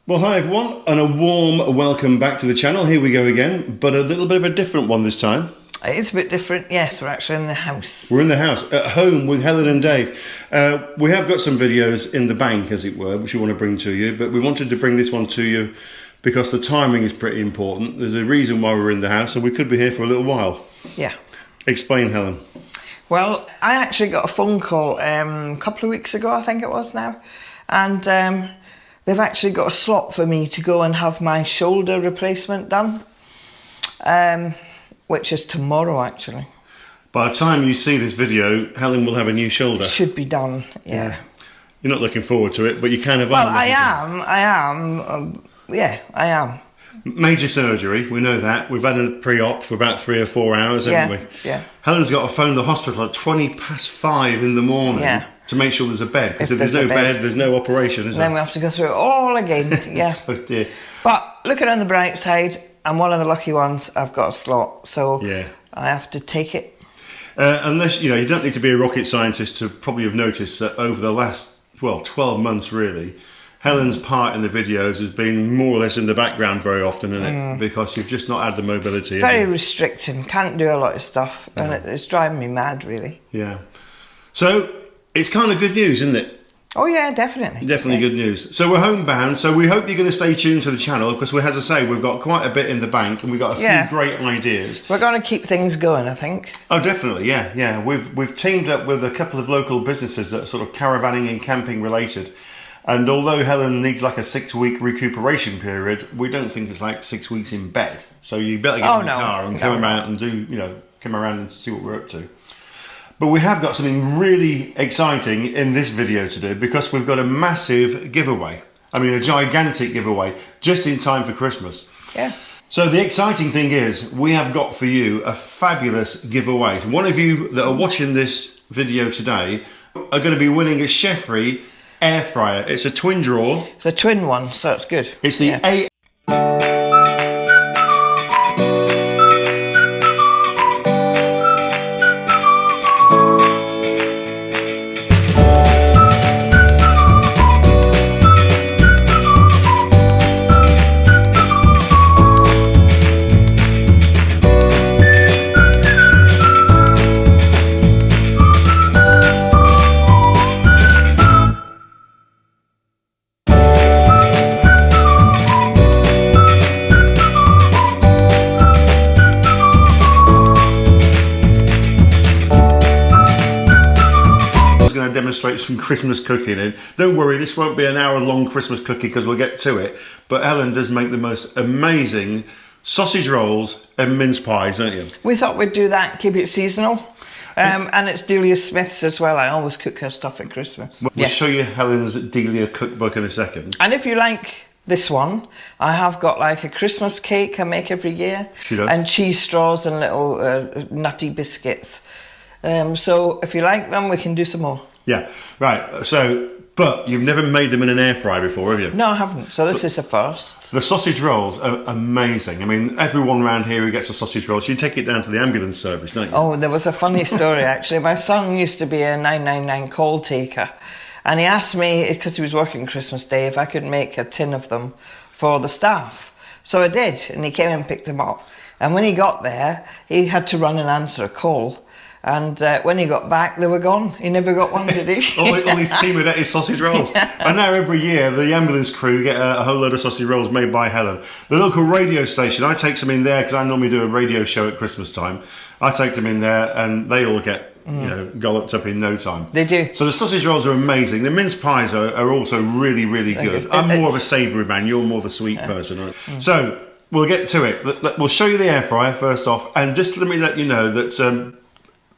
Well, hi everyone, and a warm welcome back to the channel. Here we go again, but a little bit of a different one this time. It is a bit different, yes. We're actually in the house. We're in the house, at home with Helen and Dave. We have got some videos in the bank, as it were, which we want to bring to you, but we wanted to bring this one to you because the timing is pretty important. There's a reason why we're in the house, and we could be here for a little while. Yeah. Explain, Helen. Well, I actually got a phone call a couple of weeks ago, I think it was now, and they've actually got a slot for me to go and have my shoulder replacement done, which is tomorrow, actually. By the time you see this video, Helen will have a new shoulder. Should be done, yeah. You're not looking forward to it, but you kind of well, are. I am. I am. Major surgery, we know that. We've had a pre-op for about 3 or 4 hours, haven't we? Yeah. Helen's got to phone the hospital at 5:20 in the morning to make sure there's a bed, because if there's no bed, there's no operation, is there? Then we have to go through it all again, yeah. Oh dear. But looking on the bright side, I'm one of the lucky ones. I've got a slot, so I have to take it. Unless, you don't need to be a rocket scientist to probably have noticed that over the last, 12 months really, Helen's part in the videos has been more or less in the background very often, isn't it? Because you've just not had the mobility. It's very restricting, can't do a lot of stuff, and it's driving me mad, really. Yeah. So, it's kind of good news, isn't it? Oh yeah, definitely. Definitely good news. So we're homebound, so we hope you're going to stay tuned to the channel, because as I say, we've got quite a bit in the bank, and we've got a few great ideas. We're going to keep things going, I think. Oh, definitely, yeah. We've teamed up with a couple of local businesses that are sort of caravanning and camping related. And although Helen needs like a 6-week recuperation period, we don't think it's like 6 weeks in bed. So you better get in the car and come around and come around and see what we're up to. But we have got something really exciting in this video to do, because we've got a massive giveaway. I mean, a gigantic giveaway, just in time for Christmas. Yeah. So the exciting thing is, we have got for you a fabulous giveaway. One of you that are watching this video today are going to be winning a Chefree air fryer. It's a twin drawer. It's a twin one, so it's good. It's the A. Demonstrate some Christmas cooking in. Don't worry, this won't be an hour-long Christmas cookie, because we'll get to it. But Helen does make the most amazing sausage rolls and mince pies, don't you? We thought we'd do that, keep it seasonal. And it's Delia Smith's as well. I always cook her stuff at Christmas. We'll show you Helen's Delia cookbook in a second. And if you like this one, I have got like a Christmas cake I make every year. She does. And cheese straws and little nutty biscuits. So if you like them, we can do some more. Yeah, right. So, but you've never made them in an air fryer before, have you? No, I haven't. So this is the first. The sausage rolls are amazing. I mean, everyone around here who gets a sausage roll, you take it down to the ambulance service, don't you? Oh, there was a funny story, actually. My son used to be a 999 call taker. And he asked me, because he was working Christmas Day, if I could make a tin of them for the staff. So I did, and he came and picked them up. And when he got there, he had to run and answer a call. And when he got back, they were gone. He never got one, did he? all his team had ate his sausage rolls. And now every year, the ambulance crew get a whole load of sausage rolls made by Helen. The local radio station, I take some in there, because I normally do a radio show at Christmas time. I take them in there, and they all get golloped up in no time. They do. So the sausage rolls are amazing. The mince pies are also really, really good. I'm more of a savoury man. You're more the sweet person. Right? So we'll get to it. We'll show you the air fryer first off. And just let me let you know that...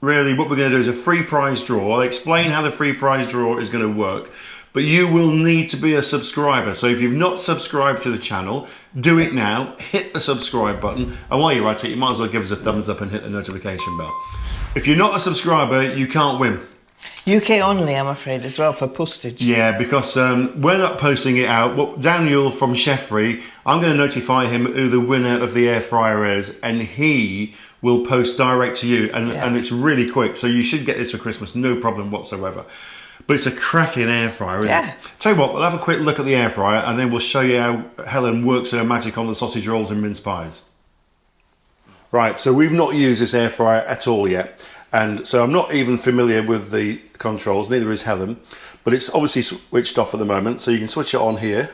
really, what we're going to do is a free prize draw. I'll explain how the free prize draw is going to work, but you will need to be a subscriber. So if you've not subscribed to the channel, do it now. Hit the subscribe button, and while you're at it, you might as well give us a thumbs up and hit the notification bell. If you're not a subscriber, you can't win. UK only, I'm afraid, as well, for postage. Yeah, because we're not posting it out. Well, Daniel from Chefree, I'm going to notify him who the winner of the air fryer is, and he will post direct to you, and it's really quick, so you should get this for Christmas, no problem whatsoever. But it's a cracking air fryer, isn't Yeah. it? Tell you what, we'll have a quick look at the air fryer and then we'll show you how Helen works her magic on the sausage rolls and mince pies. Right, so we've not used this air fryer at all yet. And so I'm not even familiar with the controls, neither is Helen. But it's obviously switched off at the moment, so you can switch it on here.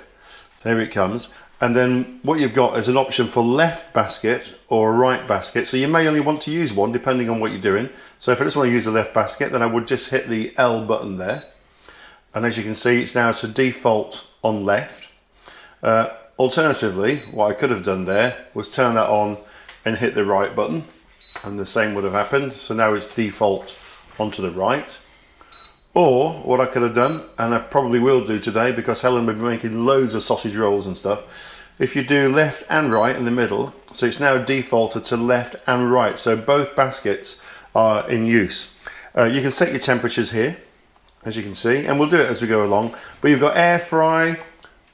There it comes. And then what you've got is an option for left basket or a right basket. So you may only want to use one depending on what you're doing. So if I just want to use the left basket, then I would just hit the L button there. And as you can see, it's now to default on left. Alternatively, what I could have done there was turn that on and hit the right button. And the same would have happened. So now it's default onto the right. Or what I could have done, and I probably will do today because Helen will be making loads of sausage rolls and stuff. If you do left and right in the middle, so it's now defaulted to left and right. So both baskets are in use. You can set your temperatures here, as you can see, and we'll do it as we go along. But you've got air fry,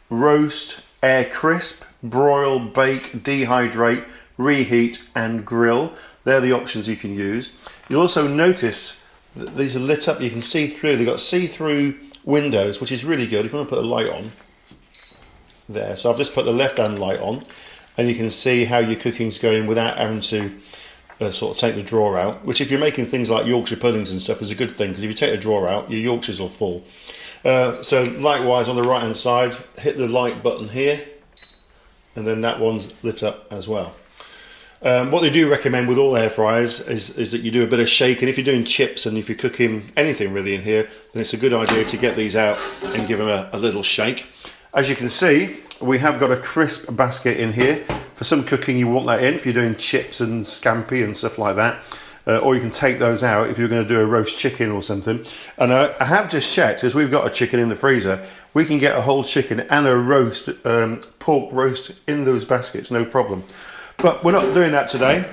roast, air crisp, broil, bake, dehydrate, reheat and grill. They're the options you can use. You'll also notice that these are lit up. You can see through. They've got see-through windows, which is really good. If you want to put a light on there. So I've just put the left-hand light on and you can see how your cooking's going without having to sort of take the drawer out, which if you're making things like Yorkshire puddings and stuff is a good thing, because if you take the drawer out, your Yorkshires will fall. So likewise on the right-hand side, hit the light button here and then that one's lit up as well. What they do recommend with all air fryers is that you do a bit of shaking. If you're doing chips and if you're cooking anything really in here, then it's a good idea to get these out and give them a little shake. As you can see, we have got a crisp basket in here. For some cooking you want that in, if you're doing chips and scampi and stuff like that. Or you can take those out if you're going to do a roast chicken or something. And I have just checked, because we've got a chicken in the freezer, we can get a whole chicken and a roast, pork roast in those baskets, no problem. But we're not doing that today,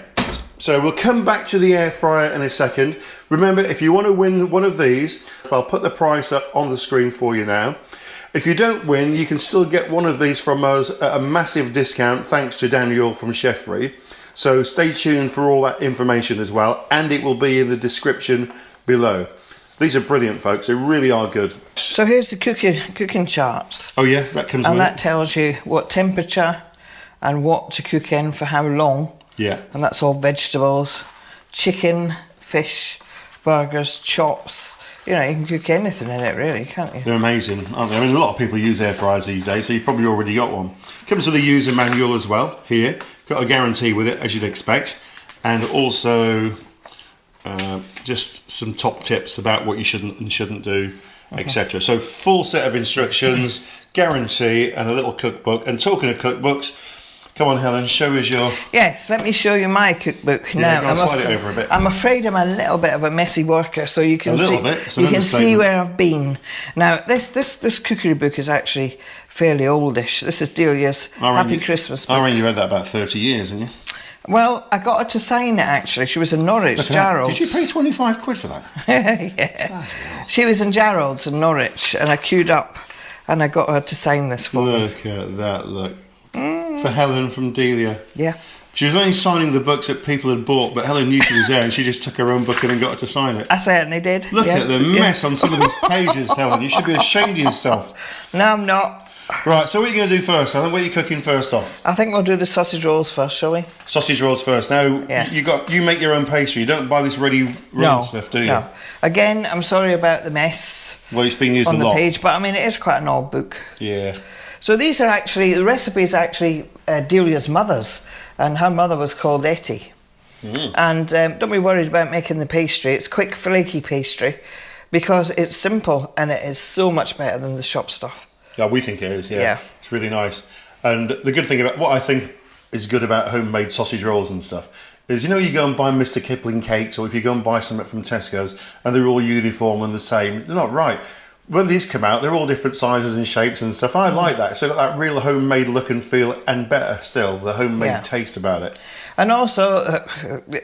so we'll come back to the air fryer in a second. Remember, if you want to win one of these, I'll put the price up on the screen for you now. If you don't win, you can still get one of these from us at a massive discount, thanks to Daniel from Chefree. So stay tuned for all that information as well, and it will be in the description below. These are brilliant, folks. They really are good. So here's the cooking charts. Oh yeah, that comes with it. And that tells you what temperature and what to cook in for how long. Yeah. And that's all vegetables, chicken, fish, burgers, chops. You know, you can cook anything in it really, can't you? They're amazing, aren't they? I mean, a lot of people use air fryers these days, so you've probably already got one. Comes with a user manual as well, here. Got a guarantee with it, as you'd expect. And also just some top tips about what you shouldn't and shouldn't do, etc. So full set of instructions, guarantee, and a little cookbook. And talking of cookbooks, come on, Helen, show us your... Yes, let me show you my cookbook. Yeah, now, slide it over a bit. I'm afraid I'm a little bit of a messy worker, so you can see, you can see where I've been. Now, this cookery book is actually fairly oldish. This is Delia's Happy Christmas book. I reckon you read that about 30 years, didn't you? Well, I got her to sign it actually. She was in Norwich, Jarrold's. Did you pay 25 quid for that? Yeah. She was in Jarrold's in Norwich, and I queued up and I got her to sign this for me. Look at that, look. For Helen from Delia. Yeah. She was only signing the books that people had bought, but Helen knew she was there and she just took her own book in and got her to sign it. I certainly did. Look at the mess on some of these pages, Helen. You should be ashamed of yourself. No, I'm not. Right, so what are you going to do first, Helen? What are you cooking first off? I think we'll do the sausage rolls first, shall we? Sausage rolls first. Now, yeah. you make your own pastry. You don't buy this ready rolled stuff, do you? No. Again, I'm sorry about the mess. Well, it's been used on a the lot. Page, but I mean, it is quite an old book. Yeah. So these are actually, the recipe is actually Delia's mother's, and her mother was called Etty. And don't be worried about making the pastry. It's quick, flaky pastry, because it's simple and it is so much better than the shop stuff. Yeah, we think it is, yeah. It's really nice. And the good thing about, what I think is good about homemade sausage rolls and stuff, is, you know, you go and buy Mr. Kipling cakes, or if you go and buy something from Tesco's, and they're all uniform and the same, they're not right. When these come out, they're all different sizes and shapes and stuff. I like that. So it's got that real homemade look and feel, and better still, the homemade taste about it. And also,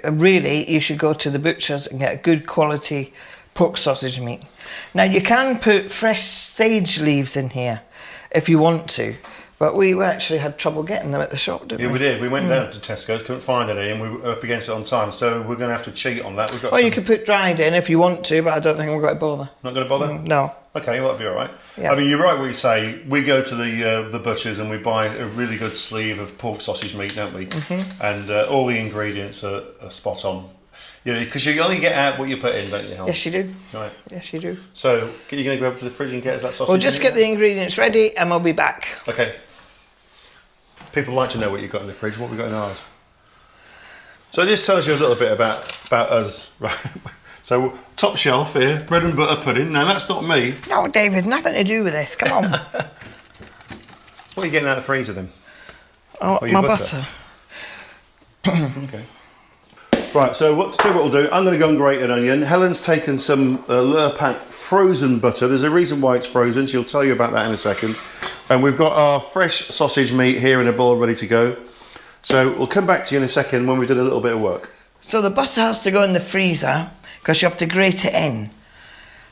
really, you should go to the butcher's and get a good quality pork sausage meat. Now, you can put fresh sage leaves in here if you want to, But we actually had trouble getting them at the shop, didn't we? Yeah, we did. We went down to Tesco's, couldn't find any, and we were up against it on time. So we're going to have to cheat on that. We've got. Or you could put dried in if you want to, but I don't think we're going to bother. Not going to bother? No. Okay, well, that'll be all right. Yeah. I mean, you're right what you say. We go to the butcher's and we buy a really good sleeve of pork sausage meat, don't we? And all the ingredients are spot on. You know, because you only get out what you put in, don't you, Helen? Yes, you do. Right. Yes, you do. So, are you going to go over to the fridge and get us that sausage? We'll just get the ingredients ready and we'll be back. Okay. People like to know what you've got in the fridge, what we've got in ours. So it just tells you a little bit about us, right? So top shelf here, bread and butter pudding. Now that's not me. No, David, nothing to do with this. Come on. What are you getting out of the freezer then? Oh, your my butter. Okay. Right, so what we'll do, I'm going to go and grate an onion. Helen's taken some Lurpak frozen butter. There's a reason why it's frozen. She'll tell you about that in a second. And we've got our fresh sausage meat here in a bowl ready to go. So we'll come back to you in a second when we've done a little bit of work. So the butter has to go in the freezer because you have to grate it in.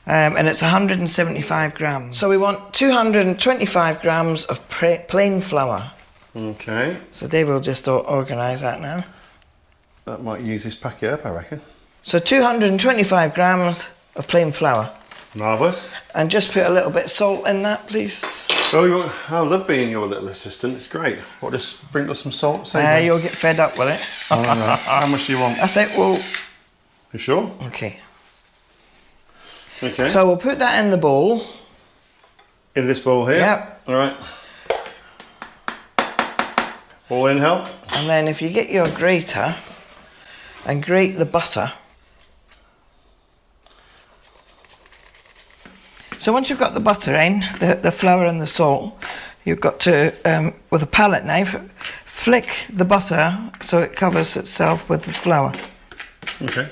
And it's 175 grams. So we want 225 grams of plain flour. Okay. So Dave will just organise that now. That might use this packet up, I reckon. So 225 grams of plain flour. Marvellous. And just put a little bit of salt in that, please. Oh, I love being your little assistant. It's great. What, just sprinkle some salt? You'll get fed up with it. Oh, no. How much do you want? I said, well... You sure? Okay. Okay. So we'll put that in the bowl. In this bowl here? Yep. All right. All in, Hel? And then if you get your grater and grate the butter. So once you've got the butter in, the flour and the salt, you've got to, with a palette knife, flick the butter so it covers itself with the flour. Okay.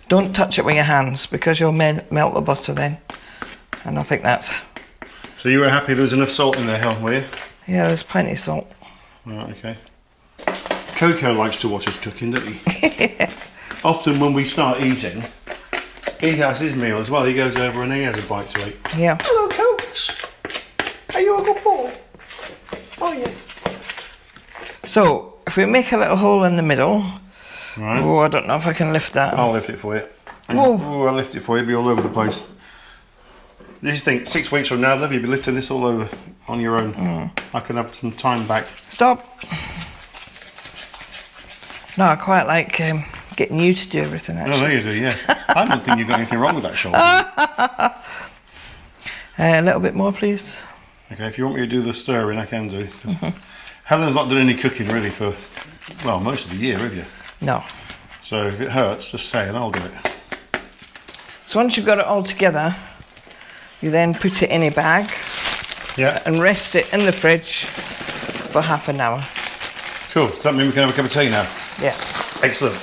Don't touch it with your hands because you'll melt the butter then. And I think that's... So you were happy there was enough salt in there, Hel, were you? Yeah, there's plenty of salt. Right, okay. Coco likes to watch us cooking, doesn't he? Often when we start eating, he has his meal as well. He goes over and he has a bite to eat. Yeah. Hello, Cokes. Are you a good boy? Oh, yeah. So, if we make a little hole in the middle... Right. Oh, I don't know if I can lift that. I'll lift it for you. Whoa. Oh, I'll lift it for you. It'll be all over the place. You just think 6 weeks from now, love, you'll be lifting this all over on your own. I can have some time back. Stop. No, I quite like getting you to do everything, actually. Oh, there you do, yeah. I don't think you've got anything wrong with that shoulder. A little bit more, please. Okay, if you want me to do the stirring, I can do. Helen's not done any cooking really for, well, most of the year, have you? No. So if it hurts, just say and I'll do it. So once you've got it all together, you then put it in a bag. Yeah. And rest it in the fridge for half an hour. Cool. Does that mean we can have a cup of tea now? Yeah. Excellent.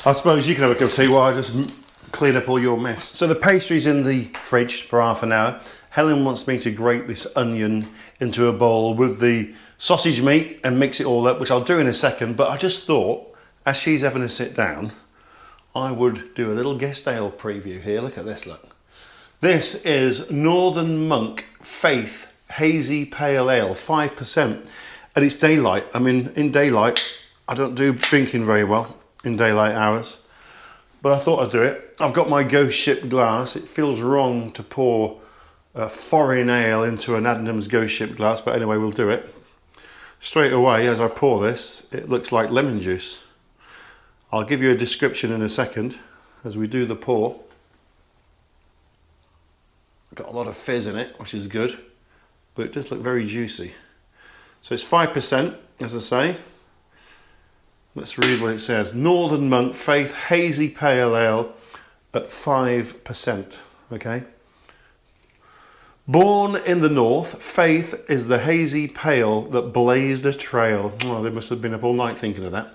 I suppose you can have a cup of tea while I just clean up all your mess. So the pastry's in the fridge for half an hour. Helen wants me to grate this onion into a bowl with the sausage meat and mix it all up, which I'll do in a second, but I just thought, as she's having a sit down, I would do a little guest ale preview here. Look at this, look. This is Northern Monk Faith Hazy Pale Ale, 5%. And it's daylight. I mean, in daylight, I don't do drinking very well in daylight hours. But I thought I'd do it. I've got my ghost ship glass. It feels wrong to pour foreign ale into an Adnams ghost ship glass, but anyway, we'll do it. Straight away, as I pour this, it looks like lemon juice. I'll give you a description in a second as we do the pour. Got a lot of fizz in it, which is good, but it does look very juicy. So it's 5%, as I say. Let's read what it says. Northern Monk Faith Hazy Pale Ale at 5%, okay? Born in the north, Faith is the hazy pale that blazed a trail. Well, they must have been up all night thinking of that.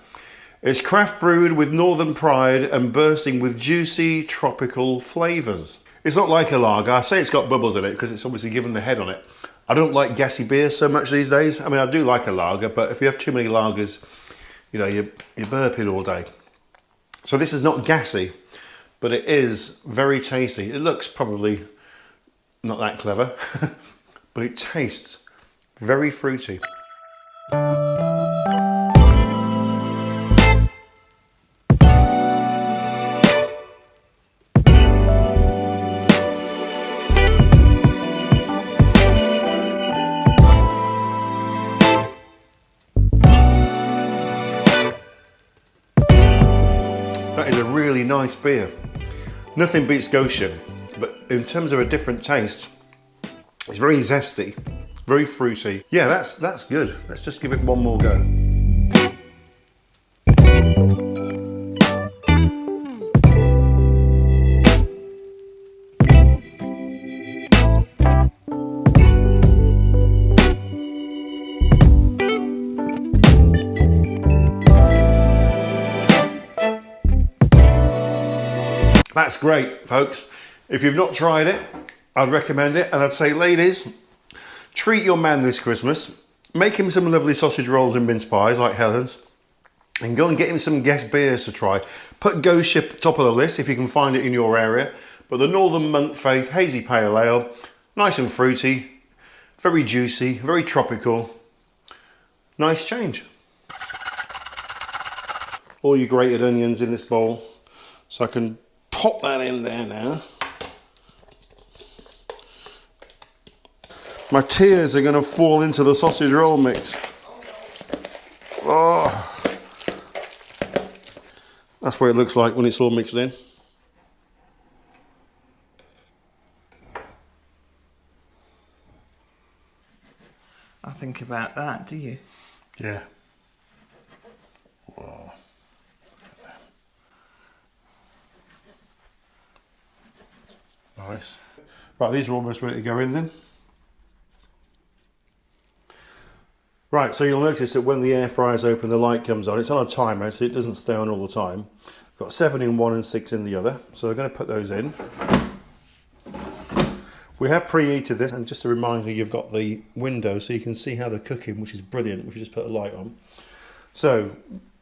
It's craft brewed with northern pride and bursting with juicy tropical flavours. It's not like a lager. I say it's got bubbles in it because it's obviously given the head on it. I don't like gassy beers so much these days. I mean, I do like a lager, but if you have too many lagers, you know, you're burping all day. So this is not gassy, but it is very tasty. It looks probably not that clever, but it tastes very fruity. That is a really nice beer. Nothing beats Goshen, but in terms of a different taste, it's very zesty, very fruity. Yeah, that's good. Let's just give it one more go. That's great, folks. If you've not tried it, I'd recommend it. And I'd say, ladies, treat your man this Christmas. Make him some lovely sausage rolls and mince pies like Helen's. And go and get him some guest beers to try. Put Goshen top of the list if you can find it in your area. But the Northern Monk Faith Hazy Pale Ale, nice and fruity, very juicy, very tropical. Nice change. All your grated onions in this bowl. So I can pop that in there now. My tears are going to fall into the sausage roll mix. Oh, that's what it looks like when it's all mixed in. I think about that, do you? Yeah. Whoa. Nice. Right, these are almost ready to go in then. Right, so you'll notice that when the air fryer's open, the light comes on. It's on a timer, so it doesn't stay on all the time. Got 7 in one and 6 in the other, so we're going to put those in. We have preheated this, and just a reminder, you've got the window so you can see how they're cooking, which is brilliant if you just put a light on. So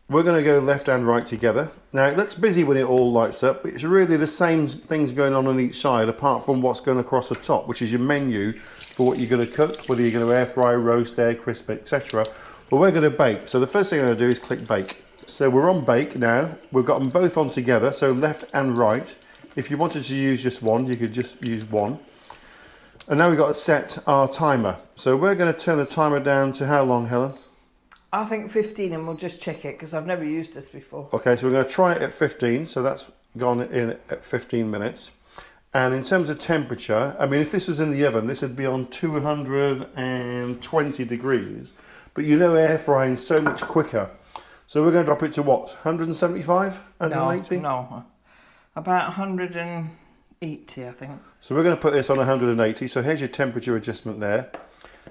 we're going to go left and right together. Now it looks busy when it all lights up, but it's really the same things going on each side apart from what's going across the top, which is your menu for what you're going to cook, whether you're going to air fry, roast, air crisp, etc. But we're going to bake. So the first thing I'm going to do is click bake. So we're on bake now. We've got them both on together, so left and right. If you wanted to use just one, you could just use one. And now we've got to set our timer. So we're going to turn the timer down to how long, Helen? I think 15, and we'll just check it because I've never used this before. Okay, so we're going to try it at 15, so that's gone in at 15 minutes. And in terms of temperature, I mean, if this was in the oven, this would be on 220 degrees. But you know air frying so much quicker. So we're going to drop it to what, 175? 180? No, about 180, I think. So we're going to put this on 180, so here's your temperature adjustment there.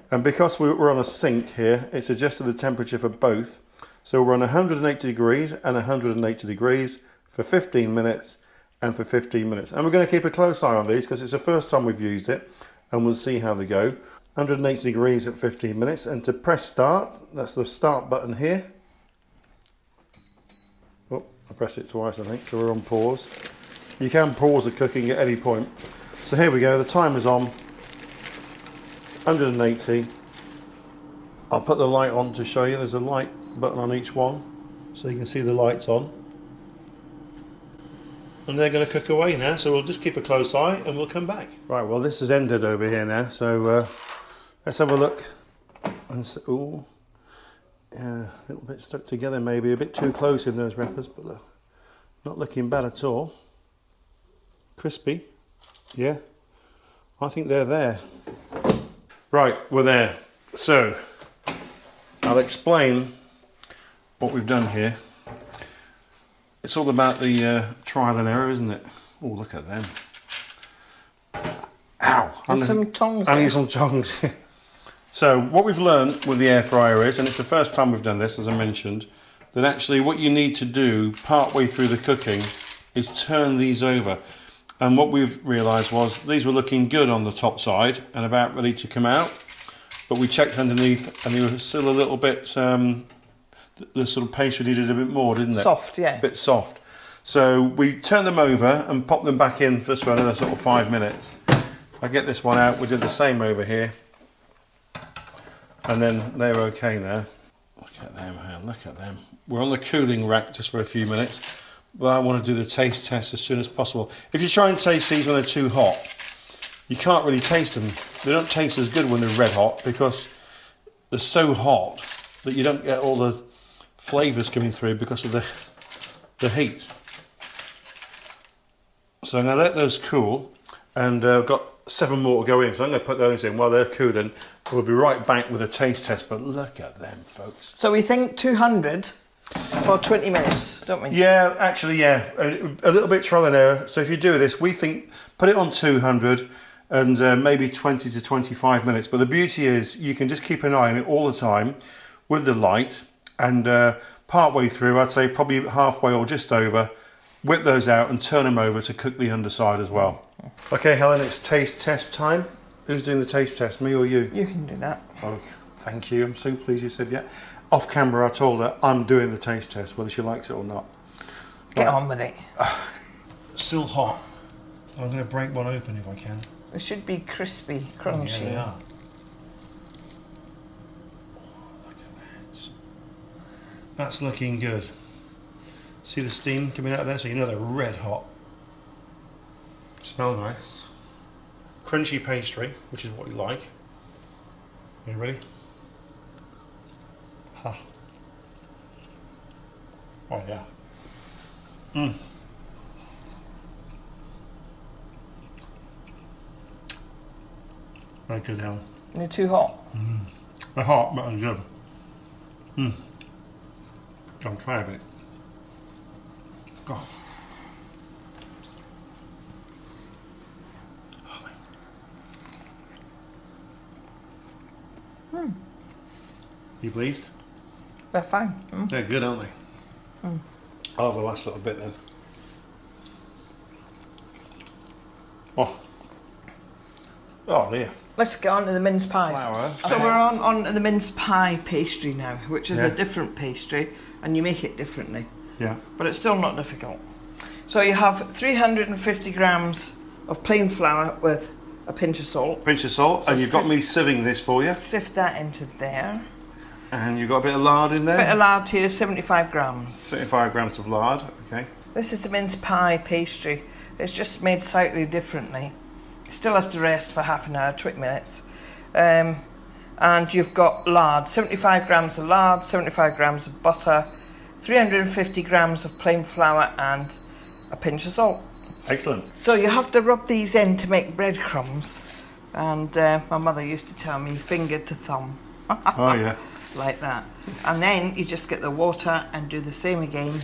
And because we're on a sink here, it's adjusted the temperature for both. So we're on 180 degrees and 180 degrees for 15 minutes and for 15 minutes. And we're going to keep a close eye on these because it's the first time we've used it, and we'll see how they go. 180 degrees at 15 minutes, and to press start, that's the start button here. Oh, I pressed it twice, I think, so we're on pause. You can pause the cooking at any point. So here we go, the timer's on. 180. I'll put the light on to show you. There's a light button on each one, so you can see the lights on. And they're going to cook away now, so we'll just keep a close eye and we'll come back. Right, well this has ended over here now, so let's have a look. And ooh, yeah, a little bit stuck together maybe, a bit too close in those wrappers, but not looking bad at all. Crispy, yeah, I think they're there. Right, we're there. So, I'll explain what we've done here. It's all about the trial and error, isn't it? Oh, look at them. Ow! And some tongs. I need some tongs. So, what we've learned with the air fryer is, and it's the first time we've done this, as I mentioned, that actually what you need to do part-way through the cooking is turn these over. And what we've realised was these were looking good on the top side and about ready to come out, but we checked underneath and they were still a little bit, the sort of pastry needed a bit more, didn't it? Soft, yeah. A bit soft. So we turned them over and popped them back in for another sort of 5 minutes. If I get this one out, we did the same over here. And then they're okay there. Look at them, man, look at them. We're on the cooling rack just for a few minutes, but I want to do the taste test as soon as possible. If you try and taste these when they're too hot, you can't really taste them. They don't taste as good when they're red hot because they're so hot that you don't get all the flavours coming through because of the heat. So I'm going to let those cool, and I've got 7 more to go in, so I'm going to put those in while they're cooling. We'll be right back with a taste test, but look at them, folks. So we think 200 for 20 minutes, don't we? Yeah, actually, yeah. A little bit trial and error. So if you do this, we think put it on 200 and maybe 20 to 25 minutes. But the beauty is you can just keep an eye on it all the time with the light, and part way through, I'd say probably halfway or just over, whip those out and turn them over to cook the underside as well. Okay, Helen, it's taste test time. Who's doing the taste test, me or you? You can do that. Oh, thank you. I'm so pleased you said yeah. Off camera, I told her I'm doing the taste test, whether she likes it or not. Get on with it. Still hot. I'm going to break one open if I can. It should be crispy, crunchy. Oh, yeah, they are. Look at that. That's looking good. See the steam coming out of there? So you know they're red hot. Smell nice. Crunchy pastry, which is what you like. You ready? Ha. Oh yeah. Mmm. Very good, Helen. They're too hot. They're hot, but they're good. I'll try a bit. Oh. You pleased? They're fine. They're good, aren't they? I'll have the last little bit then. Oh dear. Let's get on to the mince pies. Flour. So we're on to the mince pie pastry now, which is Yeah. a different pastry, and you make it differently. Yeah. But it's still not difficult. So you have 350 grams of plain flour with a pinch of salt. Pinch of salt, So and you've got me sieving this for you. Sift that into there. And you've got a bit of lard in there. Bit of lard here, 75 grams. 75 grams of lard, okay. This is the mince pie pastry. It's just made slightly differently. It still has to rest for half an hour, 20 minutes. And you've got lard, 75 grams of lard, 75 grams of butter, 350 grams of plain flour, and a pinch of salt. Excellent. So you have to rub these in to make breadcrumbs. And my mother used to tell me finger to thumb. Oh yeah. Like that. And then you just get the water and do the same again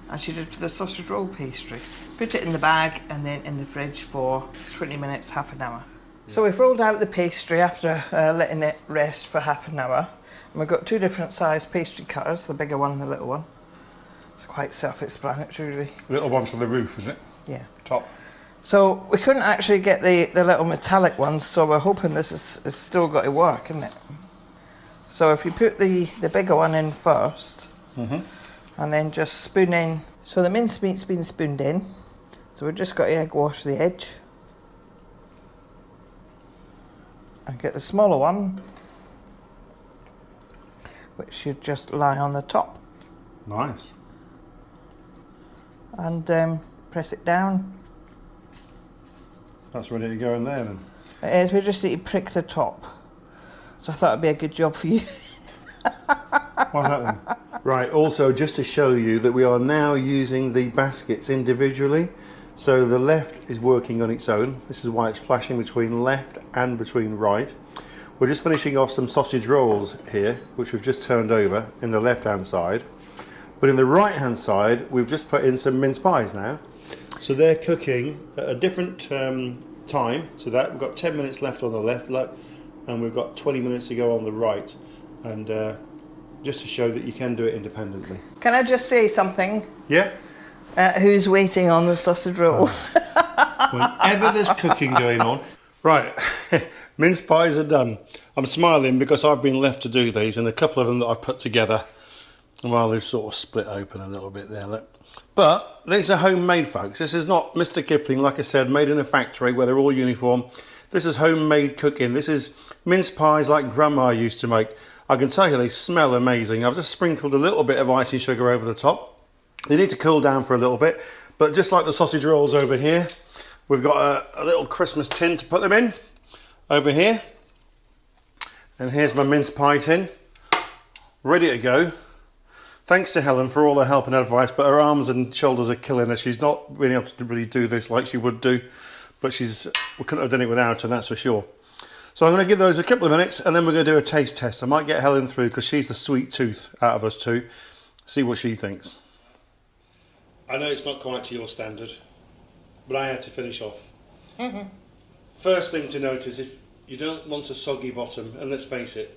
as you did for the sausage roll pastry. Put it in the bag and then in the fridge for 20 minutes, half an hour. Yeah. So we've rolled out the pastry after letting it rest for half an hour. And we've got 2 different size pastry cutters, the bigger one and the little one. It's quite self-explanatory, really. Little one for the roof, is it? Yeah. Top. So we couldn't actually get the little metallic ones, so we're hoping this is still got to work, isn't it? So if you put the bigger one in first, and then just spoon in. So the mincemeat's been spooned in, so we've just got to egg wash the edge. And get the smaller one, which should just lie on the top. Nice. And press it down. That's ready to go in there then. It is, we just need to prick the top. So I thought it'd be a good job for you. What's that then? Right, also just to show you that we are now using the baskets individually. So the left is working on its own. This is why it's flashing between left and between right. We're just finishing off some sausage rolls here, which we've just turned over in the left hand side. But in the right hand side, we've just put in some mince pies now. So they're cooking at a different time. So that we've got 10 minutes left on the left, and we've got 20 minutes to go on the right. And just to show that you can do it independently. Can I just say something? Yeah? Who's waiting on the sausage rolls? Whenever there's cooking going on. Right, mince pies are done. I'm smiling because I've been left to do these, and a couple of them that I've put together, well, they've sort of split open a little bit there, look. But these are homemade, folks. This is not Mr. Kipling, like I said, made in a factory where they're all uniform. This is homemade cooking. This is mince pies like Grandma used to make. I can tell you they smell amazing. I've just sprinkled a little bit of icing sugar over the top. They need to cool down for a little bit, but just like the sausage rolls over here, we've got a little Christmas tin to put them in over here. And here's my mince pie tin, ready to go. Thanks to Helen for all her help and advice, but her arms and shoulders are killing her. She's not been able to really do this like she would do, but we couldn't have done it without her, that's for sure. So I'm going to give those a couple of minutes and then we're going to do a taste test. I might get Helen through because she's the sweet tooth out of us two. See what she thinks. I know it's not quite to your standard, but I had to finish off. First thing to notice, if you don't want a soggy bottom, and let's face it,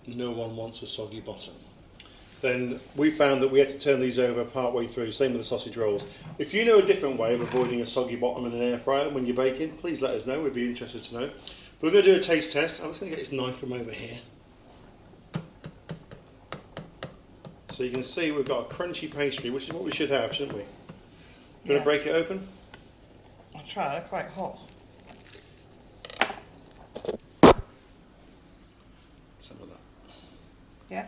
no one wants a soggy bottom, then we found that we had to turn these over part way through, same with the sausage rolls. If you know a different way of avoiding a soggy bottom in an air fryer when you're baking, please let us know, we'd be interested to know. But we're going to do a taste test. I'm just going to get this knife from over here. So you can see we've got a crunchy pastry, which is what we should have, shouldn't we? Do you want to break it open? I'll try, they're quite hot. Some of that. Yeah.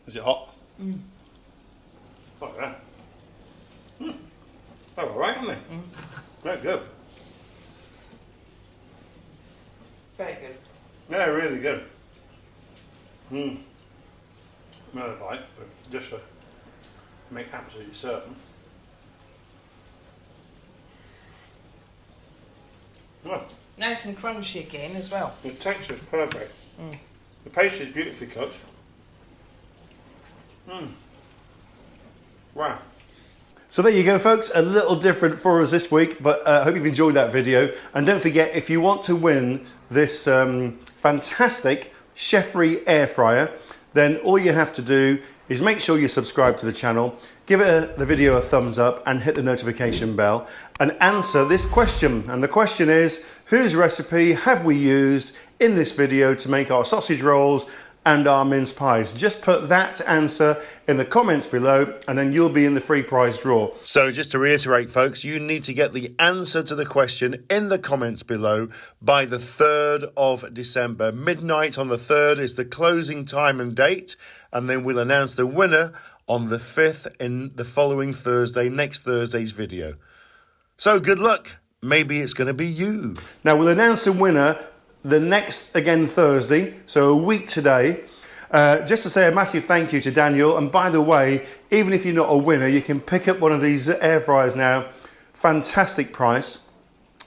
Is it hot? Oh yeah. They're alright, aren't they? They're good. Very good. Yeah, really good. Another bite, but just to make absolutely certain. Oh, Nice and crunchy again as well. the texture's perfect. The pastry's beautifully cooked. Wow. So there you go, folks, a little different for us this week, but I hope you've enjoyed that video. And don't forget, if you want to win this fantastic Chefree air fryer, then all you have to do is make sure you subscribe to the channel, give the video a thumbs up and hit the notification bell and answer this question. And the question is, whose recipe have we used in this video to make our sausage rolls and our mince pies? Just put that answer in the comments below and then you'll be in the free prize draw. So just to reiterate, folks, you need to get the answer to the question in the comments below by the 3rd of December. Midnight on the 3rd is the closing time and date, and then we'll announce the winner on the 5th in the following Thursday, next Thursday's video. So good luck. Maybe it's going to be you. Now we'll announce the winner the next, again, Thursday, so a week today. Just to say a massive thank you to Daniel. And by the way, even if you're not a winner, you can pick up one of these air fryers now. Fantastic price.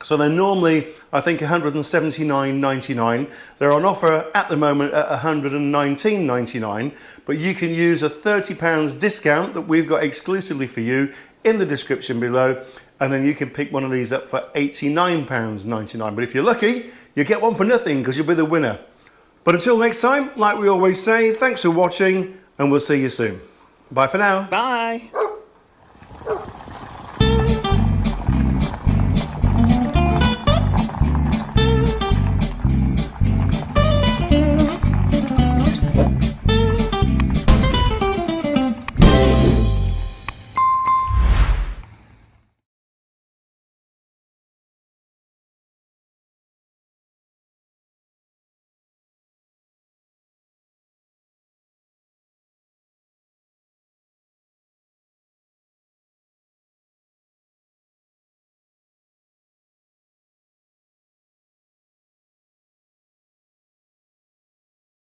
So they're normally, I think, $179.99. They're on offer at the moment at $119.99. But you can use a £30 discount that we've got exclusively for you in the description below. And then you can pick one of these up for £89.99. But if you're lucky, you get one for nothing because you'll be the winner. But until next time, like we always say, thanks for watching and we'll see you soon. Bye for now. Bye.